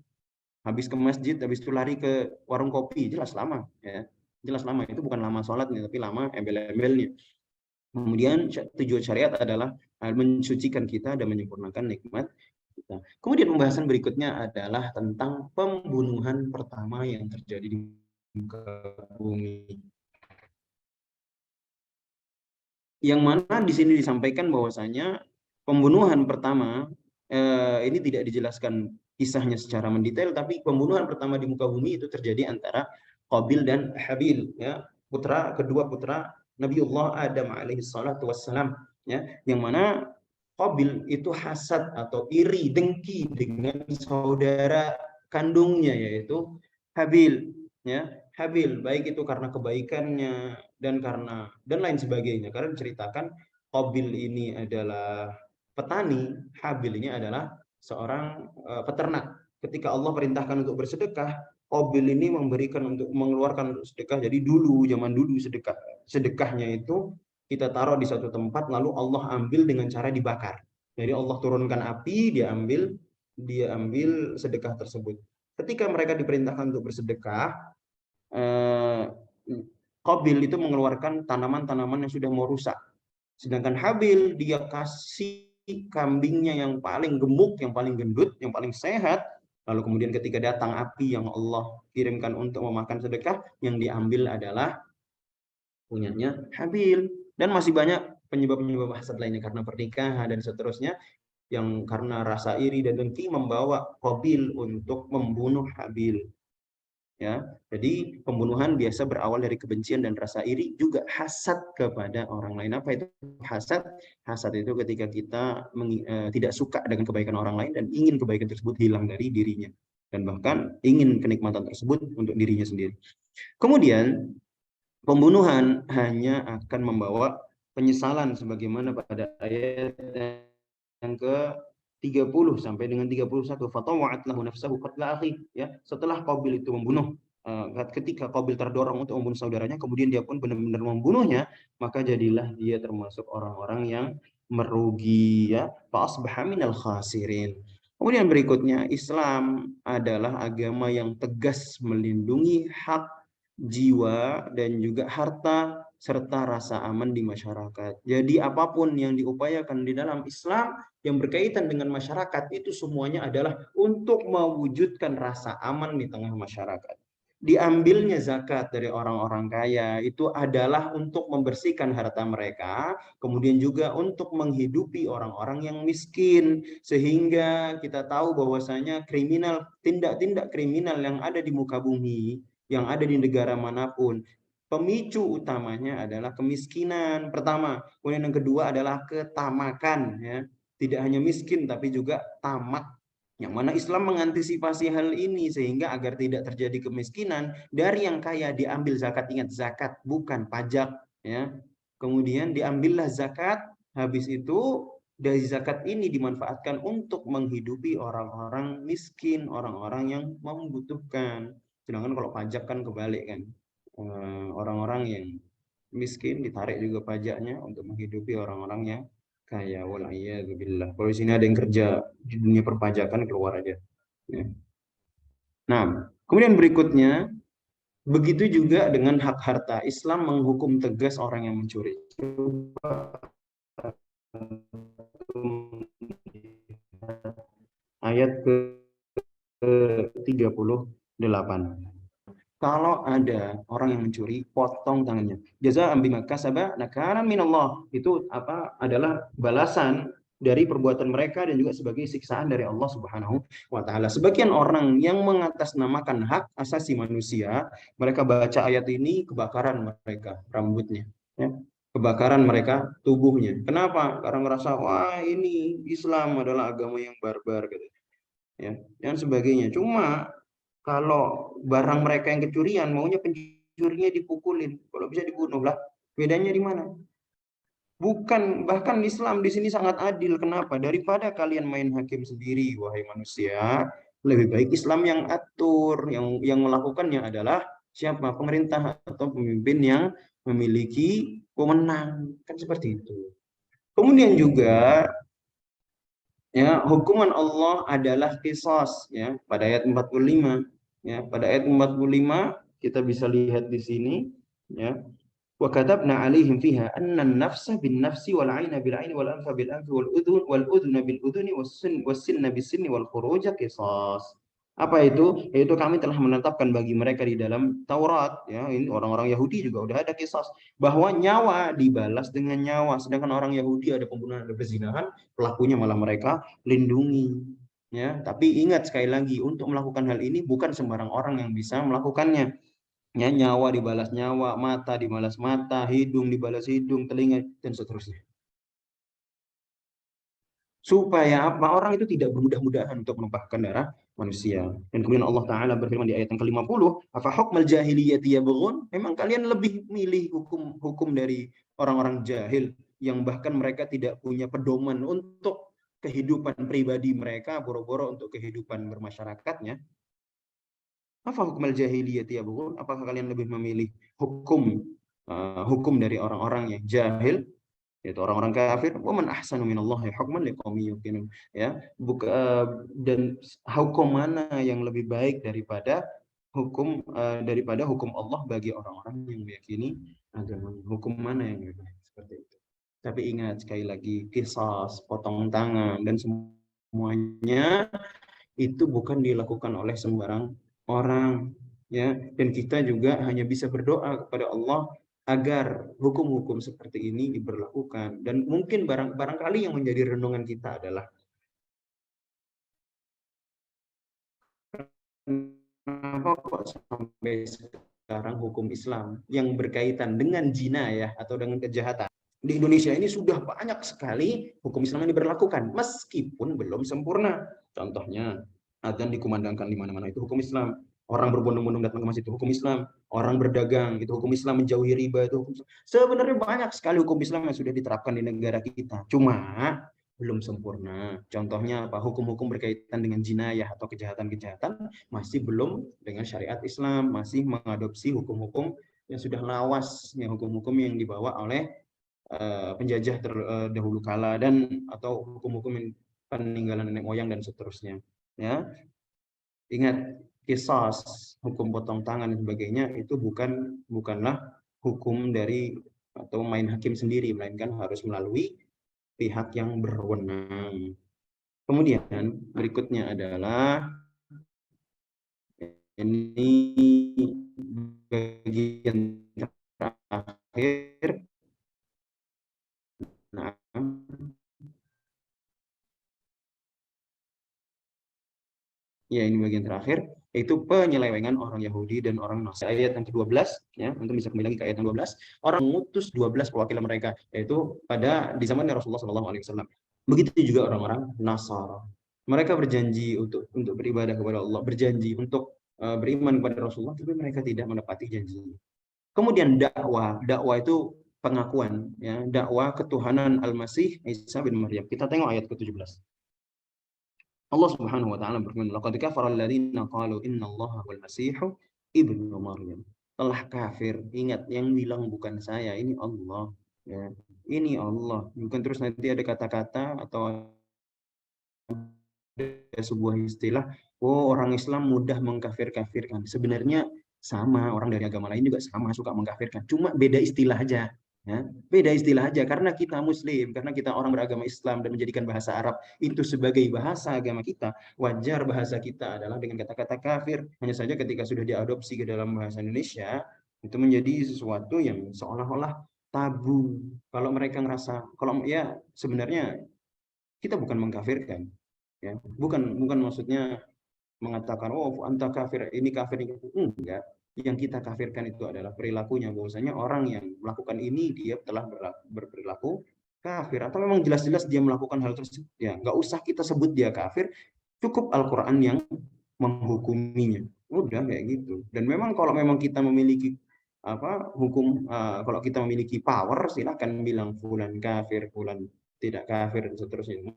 Habis ke masjid, habis itu lari ke warung kopi, jelas lama, ya. Jelas lama, itu bukan lama sholatnya, tapi lama embel-embelnya. Kemudian tujuan syariat adalah mensucikan kita dan menyempurnakan nikmat kita. Kemudian pembahasan berikutnya adalah tentang pembunuhan pertama yang terjadi di muka bumi. Yang mana di sini disampaikan bahwasanya pembunuhan pertama ini tidak dijelaskan kisahnya secara mendetail, tapi pembunuhan pertama di muka bumi itu terjadi antara Qabil dan Habil, ya, kedua putra Nabiullah Adam alaihi salatu wassalam, ya, yang mana Qabil itu hasad atau iri, dengki dengan saudara kandungnya yaitu Habil, ya. Habil, baik itu karena kebaikannya dan lain sebagainya. Karena diceritakan Qabil ini adalah petani, Habil ini adalah seorang peternak. Ketika Allah perintahkan untuk bersedekah, Qabil ini untuk mengeluarkan untuk sedekah. Jadi zaman dulu sedekahnya itu kita taruh di satu tempat, lalu Allah ambil dengan cara dibakar. Jadi Allah turunkan api, dia ambil sedekah tersebut. Ketika mereka diperintahkan untuk bersedekah, Qabil itu mengeluarkan tanaman-tanaman yang sudah mau rusak. Sedangkan Habil dia kasih kambingnya yang paling gemuk, yang paling gendut, yang paling sehat. Lalu kemudian ketika datang api yang Allah kirimkan untuk memakan sedekah, yang diambil adalah punyanya Habil. Dan masih banyak penyebab-penyebab hasad lainnya karena pernikahan dan seterusnya, yang karena rasa iri dan dengki membawa Qabil untuk membunuh Habil. Ya, jadi pembunuhan biasa berawal dari kebencian dan rasa iri, juga hasad kepada orang lain. Apa itu hasad? Hasad itu ketika kita tidak suka dengan kebaikan orang lain dan ingin kebaikan tersebut hilang dari dirinya, dan bahkan ingin kenikmatan tersebut untuk dirinya sendiri. Kemudian pembunuhan hanya akan membawa penyesalan sebagaimana pada ayat yang ke-30 sampai dengan 31. Fatawa'at lahu nafsahu qatla akhi, ya. Setelah Qabil itu membunuh, ketika Qabil terdorong untuk membunuh saudaranya, kemudian dia pun benar-benar membunuhnya, maka jadilah dia termasuk orang-orang yang merugi, ya. Fa minal khasirin. Kemudian berikutnya, Islam adalah agama yang tegas melindungi hak jiwa dan juga harta serta rasa aman di masyarakat. Jadi apapun yang diupayakan di dalam Islam yang berkaitan dengan masyarakat itu semuanya adalah untuk mewujudkan rasa aman di tengah masyarakat. Diambilnya zakat dari orang-orang kaya itu adalah untuk membersihkan harta mereka, kemudian juga untuk menghidupi orang-orang yang miskin, sehingga kita tahu bahwasanya tindak-tindak kriminal yang ada di muka bumi, yang ada di negara manapun, pemicu utamanya adalah kemiskinan pertama, kemudian yang kedua adalah ketamakan, ya. Tidak hanya miskin tapi juga tamak, yang mana Islam mengantisipasi hal ini sehingga agar tidak terjadi kemiskinan, dari yang kaya diambil zakat. Ingat, zakat bukan pajak, ya. Kemudian diambillah zakat, habis itu dari zakat ini dimanfaatkan untuk menghidupi orang-orang miskin, orang-orang yang membutuhkan. Sedangkan kalau pajak kan kebalik kan. Orang-orang yang miskin ditarik juga pajaknya untuk menghidupi orang-orang yang kaya. Wal'iyadzubillah. Kalau di sini ada yang kerja di dunia perpajakan, keluar aja. Ya. Nah, kemudian berikutnya, begitu juga dengan hak harta. Islam menghukum tegas orang yang mencuri. Ayat ke-38. Kalau ada orang yang mencuri, potong tangannya. Jazaa'an bima kasaba nakalan minallah. Itu adalah balasan dari perbuatan mereka dan juga sebagai siksaan dari Allah Subhanahu wa taala. Sebagian orang yang mengatasnamakan hak asasi manusia, mereka baca ayat ini, kebakaran mereka rambutnya, ya. Kebakaran mereka tubuhnya. Kenapa? Karena merasa, wah, ini Islam adalah agama yang barbar gitu. Ya, dan sebagainya. Cuma kalau barang mereka yang kecurian, maunya pencurinya dipukulin, kalau bisa dibunuh lah. Bedanya di mana? Bukan, bahkan Islam di sini sangat adil. Kenapa? Daripada kalian main hakim sendiri, wahai manusia, lebih baik Islam yang atur, yang melakukannya adalah siapa? Pemerintah atau pemimpin yang memiliki wewenang. Kan seperti itu. Kemudian juga, ya, hukuman Allah adalah qisas, ya, pada ayat 45. Ya, pada ayat 45 kita bisa lihat di sini, ya. Wa katabna 'alaihim fiha anna an-nafsa bin-nafsi wal 'aina bil-'aini wal anfa bil-anfi wal udhuna bil-udhuni was-sinna bis-sinni wal khuruja qisas. Apa itu? Yaitu kami telah menetapkan bagi mereka di dalam Taurat, ya, ini orang-orang Yahudi juga udah ada qisas, bahwa nyawa dibalas dengan nyawa. Sedangkan orang Yahudi ada pembunuhan, ada perzinahan, pelakunya malah mereka lindungi, ya. Tapi ingat sekali lagi, untuk melakukan hal ini bukan sembarang orang yang bisa melakukannya. Ya, nyawa dibalas nyawa, mata dibalas mata, hidung dibalas hidung, telinga, dan seterusnya. Supaya apa? Orang itu tidak bermudah-mudahan untuk menumpahkan darah manusia. Dan kemudian Allah Ta'ala berfirman di ayat yang ke-50, afa hukmal jahiliyati yabghun? Memang kalian lebih milih hukum dari orang-orang jahil yang bahkan mereka tidak punya pedoman untuk kehidupan pribadi mereka, boro-boro untuk kehidupan bermasyarakatnya. Apa hukum al-jahiliyati yabghun? Apakah kalian lebih memilih hukum dari orang-orang yang jahil, yaitu orang-orang kafir? Wa man ahsanu minallahi hukman liqaumin yuqinun. Ya, dan hukum mana yang lebih baik daripada hukum Allah bagi orang-orang yang meyakini agama? Hukum mana yang lebih baik? Seperti itu. Tapi ingat sekali lagi, qisas, potong tangan, dan semuanya itu bukan dilakukan oleh sembarang orang, ya. Dan kita juga hanya bisa berdoa kepada Allah agar hukum-hukum seperti ini diberlakukan. Dan mungkin barangkali yang menjadi renungan kita adalah, kenapa kok sampai sekarang hukum Islam yang berkaitan dengan jinayah atau dengan kejahatan di Indonesia ini sudah banyak sekali hukum Islam yang diberlakukan meskipun belum sempurna. Contohnya, azan dikumandangkan di mana-mana itu hukum Islam. Orang berbondong-bondong datang ke masjid itu hukum Islam. Orang berdagang itu hukum Islam, menjauhi riba itu hukum Islam. Sebenarnya banyak sekali hukum Islam yang sudah diterapkan di negara kita. Cuma belum sempurna. Contohnya apa? Hukum-hukum berkaitan dengan jinayah atau kejahatan-kejahatan masih belum dengan syariat Islam, masih mengadopsi hukum-hukum yang sudah lawas, yang hukum-hukum yang dibawa oleh penjajah dahulu kala, dan atau hukum-hukum peninggalan nenek moyang dan seterusnya, ya. Ingat, qisas, hukum potong tangan dan sebagainya itu bukanlah hukum dari atau main hakim sendiri, melainkan harus melalui pihak yang berwenang. Kemudian berikutnya adalah ini bagian terakhir. Nah, ya ini bagian terakhir, yaitu penyelewengan orang Yahudi dan orang Nasrani. Ayat yang ke-12, ya, untuk bisa kembali lagi ke ayat yang 12, orang mengutus 12 perwakilan mereka, yaitu di zaman Rasulullah SAW. Begitu juga orang-orang Nasara. Mereka berjanji untuk beribadah kepada Allah, berjanji untuk beriman kepada Rasulullah, tapi mereka tidak menepati janjinya. Kemudian dakwah itu pengakuan, ya, dakwah ketuhanan Al-Masih Isa bin Maryam. Kita tengok ayat ke-17. Allah Subhanahu wa taala berfirman, "Laqad kafara alladziina qalu innallaha huwal masiihu ibnu Maryam." Telah kafir, ingat yang bilang bukan saya, ini Allah, ya. Ini Allah. Bukan terus nanti ada kata-kata atau ada sebuah istilah, oh orang Islam mudah mengkafir-kafirkan. Sebenarnya sama, orang dari agama lain juga sama suka mengkafirkan. Cuma beda istilah aja. Ya, beda istilah aja karena kita Muslim, karena kita orang beragama Islam dan menjadikan bahasa Arab itu sebagai bahasa agama kita, wajar bahasa kita adalah dengan kata-kata kafir. Hanya saja ketika sudah diadopsi ke dalam bahasa Indonesia itu menjadi sesuatu yang seolah-olah tabu. Kalau mereka ngerasa, kalau ya sebenarnya kita bukan mengkafirkan, ya, bukan maksudnya mengatakan oh anta kafir, ini kafir, ini kafir. Enggak. Yang kita kafirkan itu adalah perilakunya, bahwasanya orang yang melakukan ini dia telah berperilaku kafir, atau memang jelas-jelas dia melakukan hal tersebut, ya nggak usah kita sebut dia kafir, cukup Al-Quran yang menghukuminya, udah kayak gitu. Dan memang kalau memang kita memiliki hukum, kalau kita memiliki power, silahkan bilang fulan kafir, fulan tidak kafir, dan seterusnya.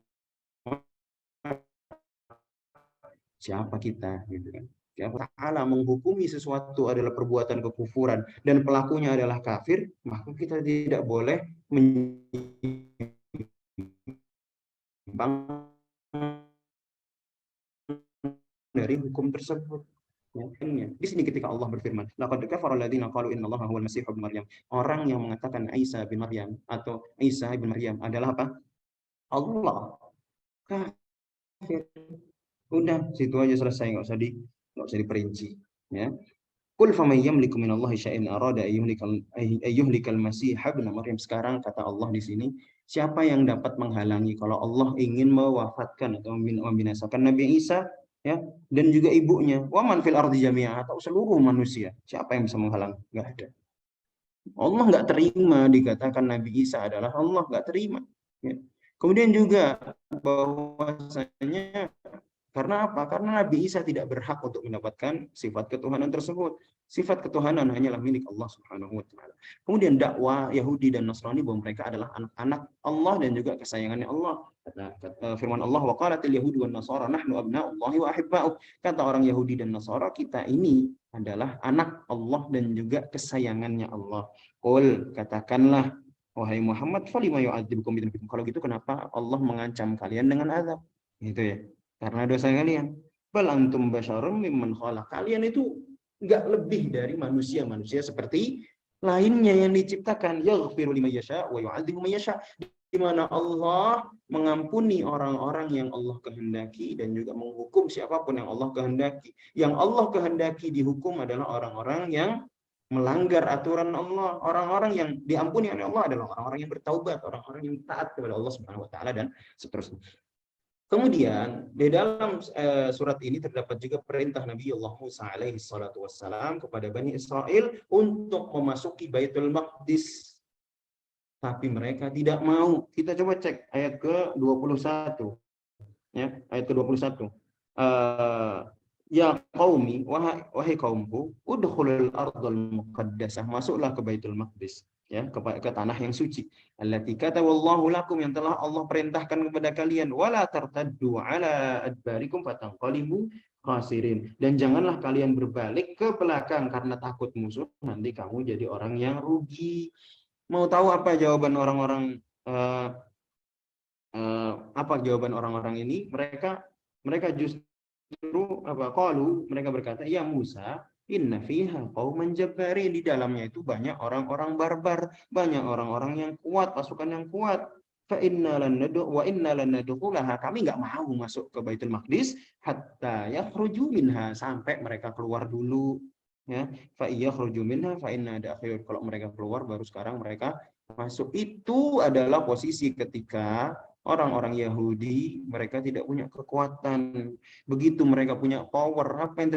Siapa kita, gitu kan? Allah Ta'ala menghukumi sesuatu adalah perbuatan kekufuran dan pelakunya adalah kafir, maka kita tidak boleh menyimpang dari hukum tersebut. Ya, di sini ketika Allah berfirman, laqad kafara alladziina qalu innallaha huwal masiih ibnu Maryam, orang yang mengatakan Isa bin Maryam atau Isa bin Maryam adalah apa? Allah. Kafir. Udah, situ aja selesai, nggak usah diperinci, ya. Qul faman yamliku minallahi syai'an arada ayyuhlikal masih ibn Maryam. Sekarang kata Allah di sini, siapa yang dapat menghalangi kalau Allah ingin mewafatkan atau membinasakan Nabi Isa, ya, dan juga ibunya, wa man fil ardi jami'a, atau seluruh manusia, siapa yang bisa menghalang? Nggak ada. Allah nggak terima dikatakan Nabi Isa adalah Allah, nggak terima, ya. Kemudian juga bahwasanya karena apa? Karena Nabi Isa tidak berhak untuk mendapatkan sifat ketuhanan tersebut. Sifat ketuhanan hanyalah milik Allah Subhanahu wa taala. Kemudian dakwah Yahudi dan Nasrani bahwa mereka adalah anak-anak Allah dan juga kesayangannya Allah. Kata firman Allah, wa qalatil yahudu wan nasara nahnu abna'ullahi wa ahibba'uh. Kata orang Yahudi dan Nasara, kita ini adalah anak Allah dan juga kesayangannya Allah. Qul, katakanlah wahai Muhammad, falima yu'adzibukum bidzunbikum. Kalau gitu kenapa Allah mengancam kalian dengan azab? Gitu ya. Karena dosa kalian. Bal antum basyarum mimman khalaq. Kalian itu enggak lebih dari manusia-manusia seperti lainnya yang diciptakan. Yaghfiru liman yasha wa yu'adzibu man yasha. Di mana Allah mengampuni orang-orang yang Allah kehendaki dan juga menghukum siapapun yang Allah kehendaki. Yang Allah kehendaki dihukum adalah orang-orang yang melanggar aturan Allah. Orang-orang yang diampuni oleh Allah adalah orang-orang yang bertaubat, orang-orang yang taat kepada Allah Subhanahu wa taala dan seterusnya. Kemudian di dalam surat ini terdapat juga perintah Nabi Allah Musa alaihi salatu wassalam kepada Bani Israel untuk memasuki Baitul Maqdis. Tapi mereka tidak mau. Kita coba cek ayat ke-21. Ya, ayat ke-21. Ya qaumi, wahai kaumku, udkhulul ardal muqaddasah, masuklah ke Baitul Maqdis, ya, ke tanah yang suci. Allati katawallahu lakum, yang telah Allah perintahkan kepada kalian, wala tartaddu ala adbarikum fatanqalibu khasirin. Dan janganlah kalian berbalik ke belakang karena takut musuh, nanti kamu jadi orang yang rugi. Mau tahu apa jawaban orang-orang apa jawaban orang-orang ini? Mereka justru mereka berkata, ya Musa, Inna fiha qauman jabbarin, di dalamnya itu banyak orang-orang barbar, banyak orang-orang yang kuat, pasukan yang kuat. Fa inna lan nadkhulaha, kami nggak mau masuk ke Baitul Maqdis hatta yakhruju minha, sampai mereka keluar dulu. Ya, fa yakhruju minha fa inna dakhilun, kalau mereka keluar baru sekarang mereka masuk. Itu adalah posisi ketika orang-orang Yahudi mereka tidak punya kekuatan. Begitu mereka punya power, apa yang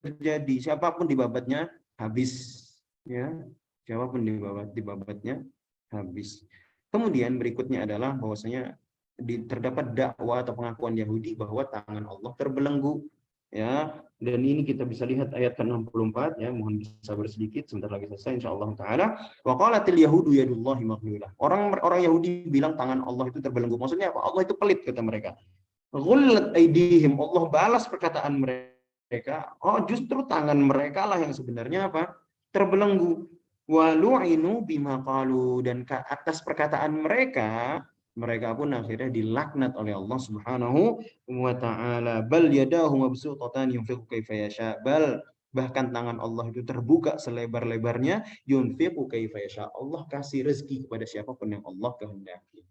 terjadi? Siapapun dibabatnya habis, ya. Siapapun dibabatnya habis. Kemudian berikutnya adalah bahwasanya terdapat dakwah atau pengakuan Yahudi bahwa tangan Allah terbelenggu, ya. Dan ini kita bisa lihat ayat ke-64, ya. Mohon sabar sedikit, sebentar lagi selesai insyaallah taala. Wa qalatil yahudu yadullahi maghlulah. Orang Yahudi bilang tangan Allah itu terbelenggu. Maksudnya apa? Allah itu pelit, kata mereka. Ghullat aidihim, Allah balas perkataan mereka. Oh, justru tangan mereka lah yang sebenarnya apa? Terbelenggu. Walu'inu bima qalu, dan atas perkataan mereka, mereka pun akhirnya dilaknat oleh Allah Subhanahu wa taala. Bal yadahu mabsuutatan yunfiqu kaifa yasha. Bahkan tangan Allah itu terbuka selebar-lebarnya, yunfiqu kaifa yasha. Allah kasih rezeki kepada siapapun yang Allah kehendaki.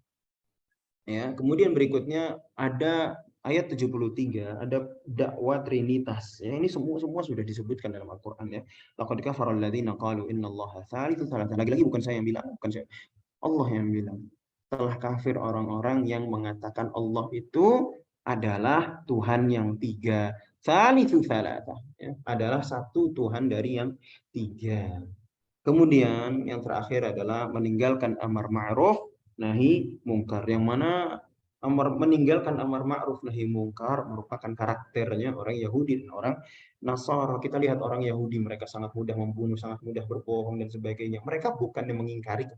Ya, kemudian berikutnya ada ayat 73, ada dakwah trinitas. Ya, ini semua sudah disebutkan dalam Al-Qur'an, ya. Laqad kafara alladziina qalu innallaha tsalitsu tsalatsa. Lagi-lagi bukan saya yang bilang, bukan saya. Allah yang bilang. Telah kafir orang-orang yang mengatakan Allah itu adalah Tuhan yang tiga. Tsalitsu tsalatsa, ya, adalah satu Tuhan dari yang tiga. Kemudian yang terakhir adalah meninggalkan amar ma'ruf nahi mungkar, yang mana meninggalkan amar ma'ruf nahi mungkar merupakan karakternya orang Yahudi dan orang Nasara. Kita lihat orang Yahudi, mereka sangat mudah membunuh, sangat mudah berbohong dan sebagainya. Mereka bukan yang mengingkari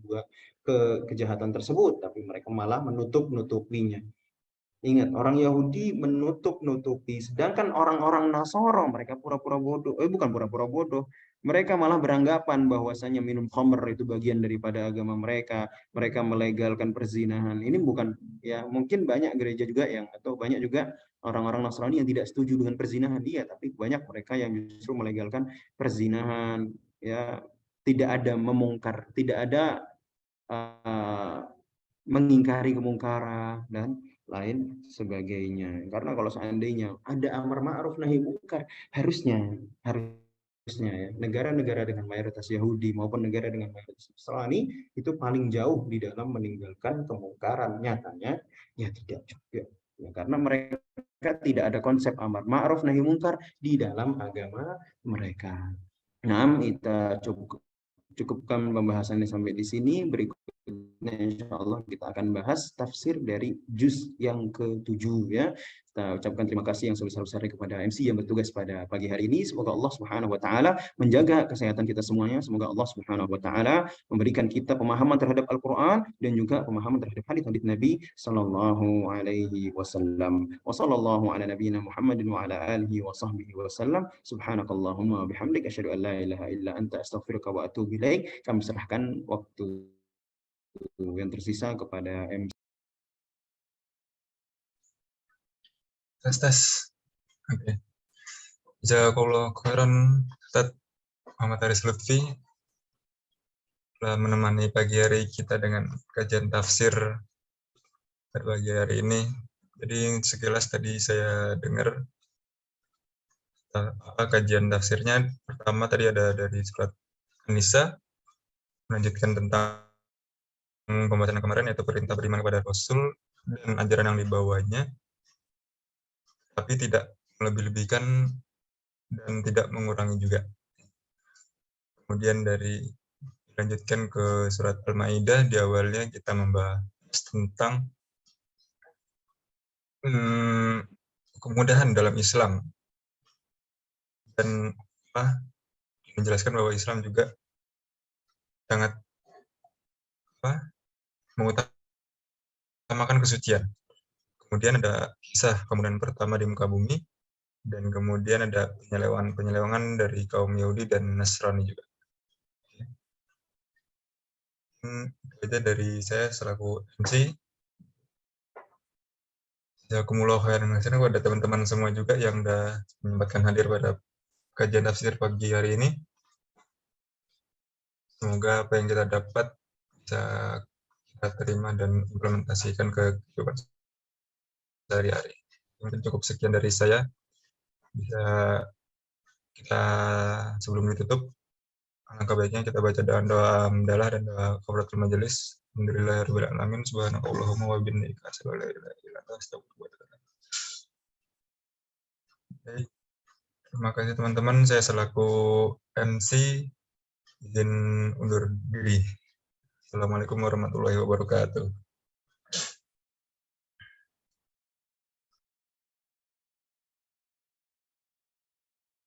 kejahatan tersebut, tapi mereka malah menutup-nutupinya. Ingat, orang Yahudi menutup-nutupi, sedangkan orang-orang Nasara mereka pura-pura bodoh. Bukan pura-pura bodoh. Mereka malah beranggapan bahwasanya minum khamr itu bagian daripada agama mereka. Mereka melegalkan perzinahan. Ini bukan, ya, mungkin banyak gereja juga atau banyak juga orang-orang Nasrani yang tidak setuju dengan perzinahan dia, tapi banyak mereka yang justru melegalkan perzinahan, ya. Tidak ada memungkar, tidak ada mengingkari kemungkaran dan lain sebagainya. Karena kalau seandainya ada amar ma'ruf nahi mungkar, harusnya ya, negara-negara dengan mayoritas Yahudi maupun negara dengan mayoritas Nasrani itu paling jauh di dalam meninggalkan kemungkaran. Nyatanya ya tidak juga. Ya, karena mereka tidak ada konsep amar ma'ruf nahi mungkar di dalam agama mereka. Nah, kita cukupkan pembahasannya sampai di sini. Berikutnya insya Allah kita akan bahas tafsir dari juz yang ke-7, ya. Kita ucapkan terima kasih yang sebesar-besarnya kepada MC yang bertugas pada pagi hari ini. Semoga Allah Subhanahu wa taala menjaga kesehatan kita semuanya. Semoga Allah Subhanahu wa taala memberikan kita pemahaman terhadap Al-Qur'an dan juga pemahaman terhadap hadis-hadis Nabi sallallahu alaihi wasallam. Wa sallallahu ala nabiyyina Muhammadin wa ala alihi wa sahbihi wasallam. Subhanakallahumma bihamdik asyhadu an la ilaha illa anta astaghfiruka wa atubu ilaik. Kami serahkan waktu yang tersisa kepada MC. Tes. Oke. Jazakallahu khairan Ustaz Muhammad Haris Lutfi telah menemani pagi hari kita dengan kajian tafsir pada pagi hari ini. Jadi sekilas tadi saya dengar kajian tafsirnya. Pertama tadi ada dari surat An-Nisa, melanjutkan tentang pembahasan kemarin, yaitu perintah beriman kepada Rasul dan ajaran yang dibawanya, tapi tidak melebih-lebihkan dan tidak mengurangi juga. Kemudian dilanjutkan ke surat Al-Maidah, di awalnya kita membahas tentang kemudahan dalam Islam, dan menjelaskan bahwa Islam juga sangat mengutamakan kesucian. Kemudian ada kisah kemudian pertama di muka bumi, dan kemudian ada penyelewangan dari kaum Yahudi dan Nasrani juga. Itu aja dari saya selaku MC. Jazakumullah khairan kepada teman-teman semua juga yang sudah menyempatkan hadir pada kajian tafsir pagi hari ini. Semoga apa yang kita dapat bisa kita terima dan implementasikan ke kehidupan sehari-hari. Mungkin cukup sekian dari saya. Bisa kita sebelum ditutup, alangkah baiknya kita baca doa hamdalah dan doa kafaratul majelis. Alhamdulillahirabbil alamin. Subhanakallahumma wa bihamdika asyhadu an la ilaha illa anta astaghfiruka wa atubu ilaik. Baik, terima kasih teman-teman. Saya selaku MC izin undur diri. Assalamualaikum warahmatullahi wabarakatuh.